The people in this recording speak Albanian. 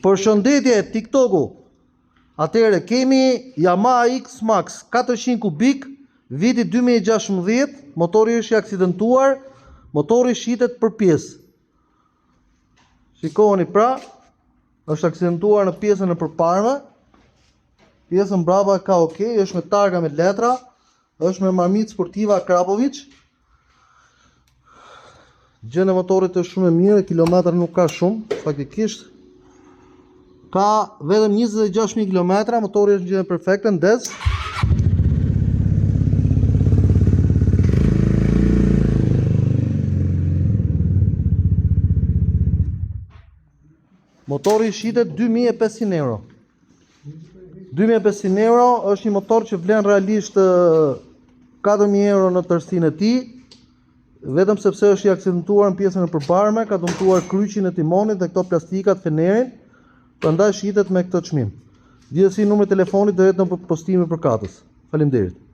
Përshëndetje TikToku. Atëherë kemi Yamaha X Max 400 kubik, viti 2016, motori është i aksidentuar, motori shitet për pjesë. Shikoni pra, është aksidentuar në pjesën e përparme. Pjesën brava ka okay, është me targa me letra, është me marmit sportiva Krapovic. Gjendja e motorit është shumë e mirë, kilometra nuk ka shumë, faktikisht. Ka vetëm 26.000 km, motori është në gjendje perfekte, ndez. Motori shitet 2.500 euro. 2.500 euro është një motor që vlen realisht 4.000 euro në tërësinë e tij, vetëm sepse është i aksidentuar në pjesën e përparme, ka dëmtuar kryqin e timonit dhe këto plastikat fenerin, prandaj shitet me këtë çmim. Gjithsesi numri i telefonit do jetë në postime përkatës. Faleminderit.